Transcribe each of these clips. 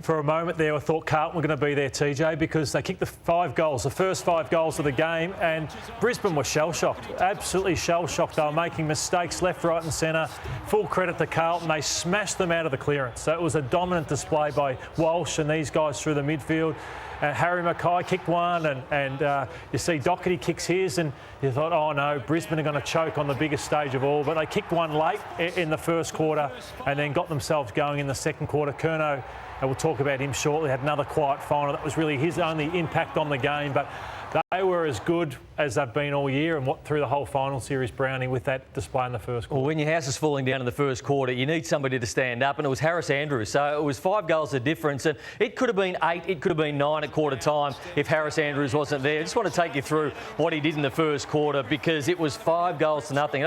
for a moment there, I thought Carlton were going to be there, TJ, because they kicked the first 5 goals of the game, and Brisbane were shell-shocked, absolutely shell-shocked. They were making mistakes left, right and centre. Full credit to Carlton. They smashed them out of the clearance. So it was a dominant display by Walsh and these guys through the midfield. Harry Mackay kicked one, and you see Doherty kicks his, and you thought, oh no, Brisbane are going to choke on the biggest stage of all. But they kicked one late in the first quarter and then got themselves going in the second quarter. Curnow, and we'll talk about him shortly, had another quiet final. That was really his only impact on the game, but they were as good as they've been all year and through the whole final series, Brownie, with that display in the first quarter. Well, when your house is falling down in the first quarter, you need somebody to stand up, and it was Harris Andrews. So it was 5 goals of difference, and it could have been 8, it could have been 9 at quarter time if Harris Andrews wasn't there. I just want to take you through what he did in the first quarter, because it was 5 goals to nothing.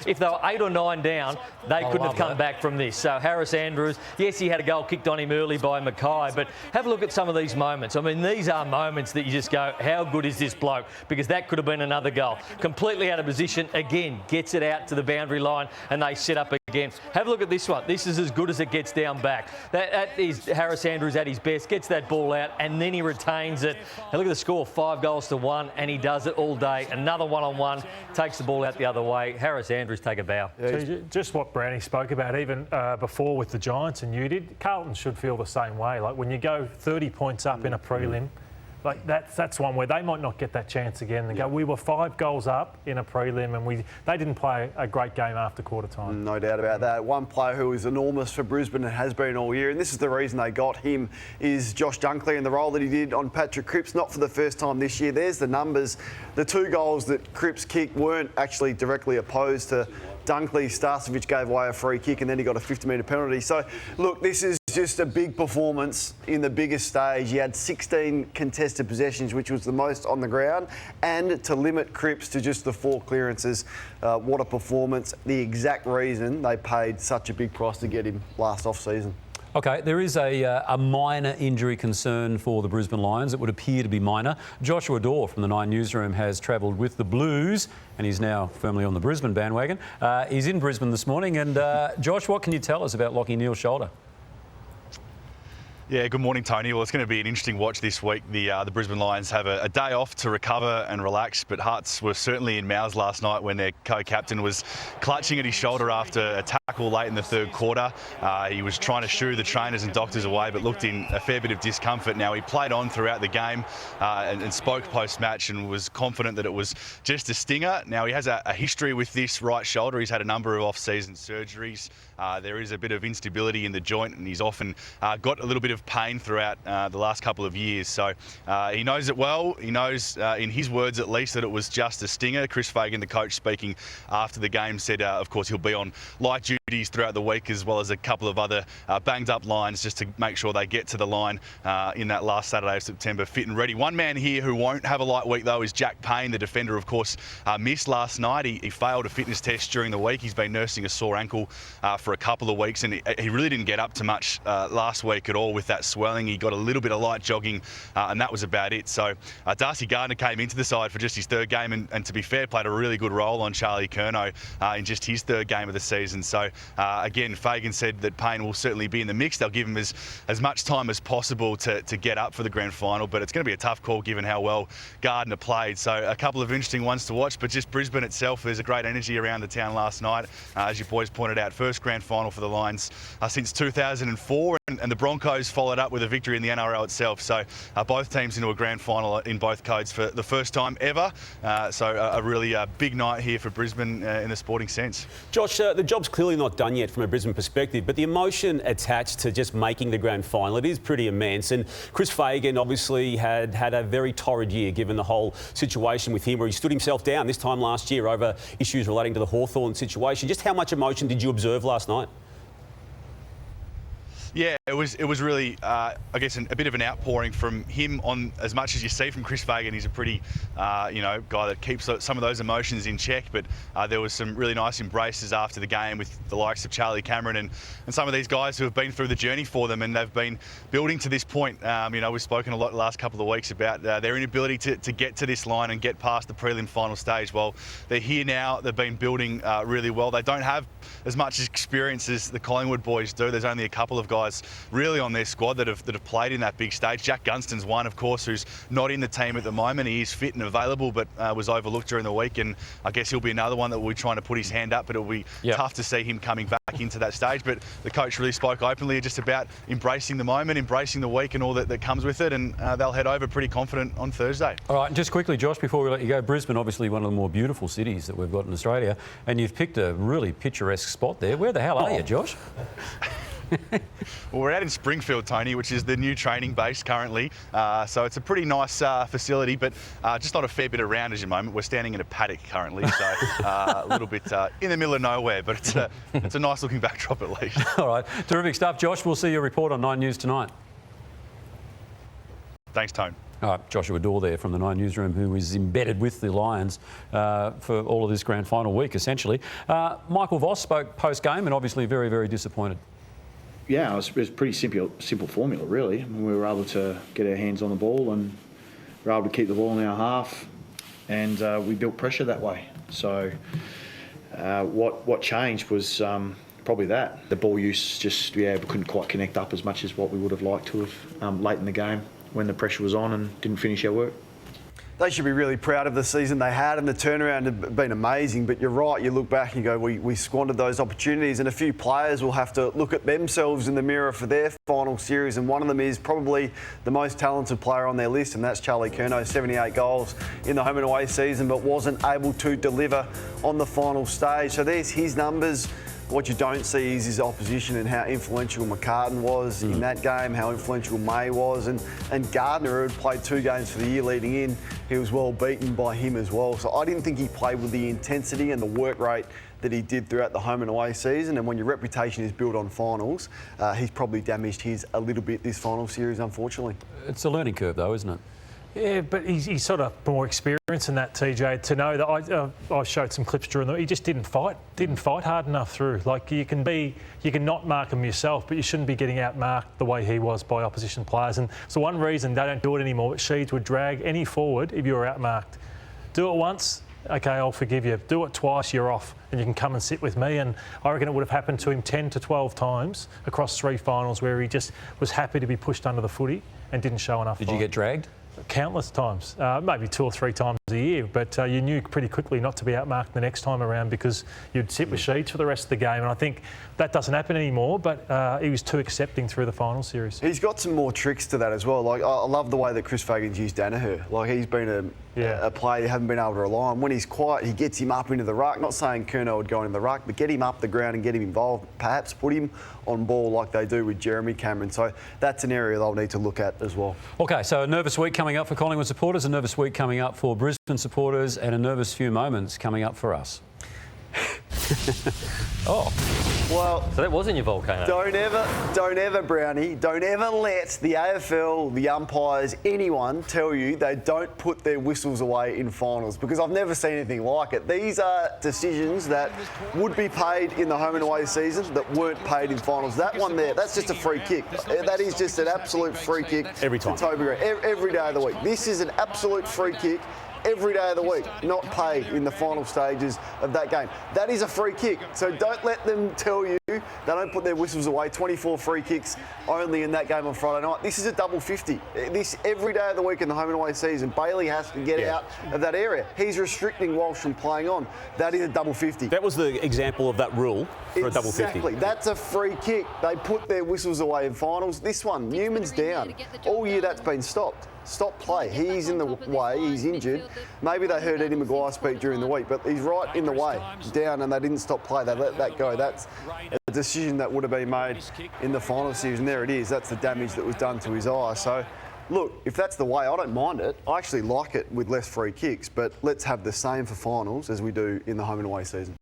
If they were 8 or 9 down, they couldn't have come back from this. So Harris Andrews, yes, he had a goal kicked on him early by Mackay, but have a look at some of these moments. I mean, these are moments that you just go, how good is this bloke? Because that could have been another goal. Completely out of position, again, gets it out to the boundary line, and they set up again. Have a look at this one. This is as good as it gets down back. That is Harris Andrews at his best, gets that ball out, and then he retains it. And look at the score, 5 goals to 1, and he does it all day. Another one-on-one, takes the ball out the other way. Harris Andrews, take a bow. So just what Brownie spoke about, even before with the Giants, and you did, Carlton should feel the same way. Like when you go 30 points up in a prelim, like that's one where they might not get that chance again. They go, we were 5 goals up in a prelim, and they didn't play a great game after quarter time. No doubt about that. One player who is enormous for Brisbane and has been all year, and this is the reason they got him, is Josh Dunkley, and the role that he did on Patrick Cripps, not for the first time this year. There's the numbers. The 2 goals that Cripps kicked weren't actually directly opposed to Dunkley. Starcevic gave away a free kick, and then he got a 50-metre penalty. So, look, this is just a big performance in the biggest stage. He had 16 contested possessions, which was the most on the ground, and to limit Cripps to just the 4 clearances. What a performance. The exact reason they paid such a big price to get him last off-season. OK, there is a minor injury concern for the Brisbane Lions. It would appear to be minor. Joshua Dorr from the 9 newsroom has travelled with the Blues, and he's now firmly on the Brisbane bandwagon. He's in Brisbane this morning. And Josh, what can you tell us about Lachie Neale's shoulder? Yeah, good morning, Tony. Well, it's going to be an interesting watch this week. The Brisbane Lions have a day off to recover and relax, but hearts were certainly in mouths last night when their co-captain was clutching at his shoulder after a tackle late in the third quarter. He was trying to shoo the trainers and doctors away, but looked in a fair bit of discomfort. Now, he played on throughout the game and spoke post-match and was confident that it was just a stinger. Now, he has a history with this right shoulder. He's had a number of off-season surgeries. There is a bit of instability in the joint, and he's often got a little bit of pain throughout the last couple of years. So he knows it well. He knows, in his words at least, that it was just a stinger. Chris Fagan, the coach, speaking after the game, said, of course, he'll be on light duties throughout the week, as well as a couple of other banged-up lines, just to make sure they get to the line in that last Saturday of September fit and ready. One man here who won't have a light week, though, is Jack Payne. The defender, of course, missed last night. He failed a fitness test during the week. He's been nursing a sore ankle for a couple of weeks, and he really didn't get up to much last week at all with that swelling. He got a little bit of light jogging, and that was about it. So Darcy Gardner came into the side for just his 3rd game, and to be fair, played a really good role on Charlie Curnow in just his 3rd game of the season. So again, Fagan said that Payne will certainly be in the mix. They'll give him as much time as possible to get up for the grand final, but it's going to be a tough call given how well Gardner played. So a couple of interesting ones to watch, but just Brisbane itself, there's a great energy around the town last night. As you boys pointed out, first grand final for the Lions since 2004, and the Broncos followed up with a victory in the NRL itself. So both teams into a grand final in both codes for the first time ever. So a really big night here for Brisbane in the sporting sense. Josh, the job's clearly not done yet from a Brisbane perspective, but the emotion attached to just making the grand final, it is pretty immense. And Chris Fagan obviously had a very torrid year, given the whole situation with him, where he stood himself down this time last year over issues relating to the Hawthorn situation. Just how much emotion did you observe last night? Yeah, it was really, I guess, a bit of an outpouring from him on as much as you see from Chris Fagan. He's a pretty, guy that keeps some of those emotions in check. But there was some really nice embraces after the game with the likes of Charlie Cameron and some of these guys who have been through the journey for them, and they've been building to this point. We've spoken a lot the last couple of weeks about their inability to get to this line and get past the prelim final stage. Well, they're here now. They've been building really well. They don't have as much experience as the Collingwood boys do. There's only a couple of guys guys really on their squad that have played in that big stage. Jack Gunston's one, of course, who's not in the team at the moment. He is fit and available, but was overlooked during the week, and I guess he'll be another one that we'll be trying to put his hand up, but it'll be tough to see him coming back into that stage. But the coach really spoke openly just about embracing the moment, embracing the week and all that comes with it, and they'll head over pretty confident on Thursday. All right, just quickly, Josh, before we let you go, Brisbane, obviously one of the more beautiful cities that we've got in Australia, and you've picked a really picturesque spot there. Where the hell are you, Josh? Well, we're out in Springfield, Tony, which is the new training base currently. So it's a pretty nice facility, but just not a fair bit around at the moment. We're standing in a paddock currently, so a little bit in the middle of nowhere, but it's a nice looking backdrop at least. All right, terrific stuff. Josh, we'll see your report on 9 News tonight. Thanks, Tone. All right, Joshua Dorr there from the 9 Newsroom, who is embedded with the Lions for all of this grand final week, essentially. Michael Voss spoke post-game and obviously very, very disappointed. Yeah, it was pretty simple formula, really. I mean, we were able to get our hands on the ball and we were able to keep the ball in our half, and we built pressure that way. So what changed was probably that. The ball use just, we couldn't quite connect up as much as what we would have liked to have late in the game when the pressure was on and didn't finish our work. They should be really proud of the season they had, and the turnaround had been amazing. But you're right, you look back and you go, we squandered those opportunities, and a few players will have to look at themselves in the mirror for their final series, and one of them is probably the most talented player on their list, and that's Charlie Curnow. 78 goals in the home and away season, but wasn't able to deliver on the final stage. So there's his numbers. What you don't see is his opposition and how influential McCartan was in that game, how influential May was, and Gardner, who had played 2 games for the year leading in, he was well beaten by him as well. So I didn't think he played with the intensity and the work rate that he did throughout the home and away season. And when your reputation is built on finals, he's probably damaged his a little bit this final series, unfortunately. It's a learning curve, though, isn't it? Yeah, but he's sort of more experienced in that, TJ, to know that I showed some clips during the... He just didn't fight hard enough through. Like, you can not mark him yourself, but you shouldn't be getting outmarked the way he was by opposition players. And so one reason they don't do it anymore, but Sheeds would drag any forward if you were outmarked. Do it once, OK, I'll forgive you. Do it twice, you're off, and you can come and sit with me. And I reckon it would have happened to him 10 to 12 times across 3 finals where he just was happy to be pushed under the footy and didn't show enough Did fight. you get dragged? Countless times, maybe 2 or 3 times a year, but you knew pretty quickly not to be outmarked the next time around because you'd sit with Sheeds for the rest of the game, and I think that doesn't happen anymore, but he was too accepting through the final series. He's got some more tricks to that as well. Like, I love the way that Chris Fagan's used Danaher. Like, he's been a player you haven't been able to rely on. When he's quiet, he gets him up into the ruck. Not saying Curnow would go in the ruck, but get him up the ground and get him involved. Perhaps put him on ball like they do with Jeremy Cameron. So that's an area they'll need to look at as well. OK, so a nervous week coming up for Collingwood supporters, a nervous week coming up for Brisbane supporters, and a nervous few moments coming up for us. Oh. Well, so that wasn't your volcano. Don't ever, Brownie, don't ever let the AFL, the umpires, anyone tell you they don't put their whistles away in finals, because I've never seen anything like it. These are decisions that would be paid in the home and away season that weren't paid in finals. That one there, that's just a free kick. That is just an absolute free kick. Every time. Every day of the week. This is an absolute free kick. Every day of the week, not paid in the final stages of that game. That is a free kick. So don't let them tell you they don't put their whistles away. 24 free kicks only in that game on Friday night. This is a double 50. This every day of the week in the home and away season. Bailey has to get out of that area. He's restricting Walsh from playing on. That is a double 50. That was the example of that rule for a double 50. Exactly. That's a free kick. They put their whistles away in finals. This one, Newman's down. All year that's been stopped. Stop play. He's in the way. He's injured. Maybe they heard Eddie Maguire speak during the week, but he's right in the way. Down, and they didn't stop play. They let that go. That's a decision that would have been made in the final series, and there it is. That's the damage that was done to his eye. So, look, if that's the way, I don't mind it. I actually like it with less free kicks, but let's have the same for finals as we do in the home and away season.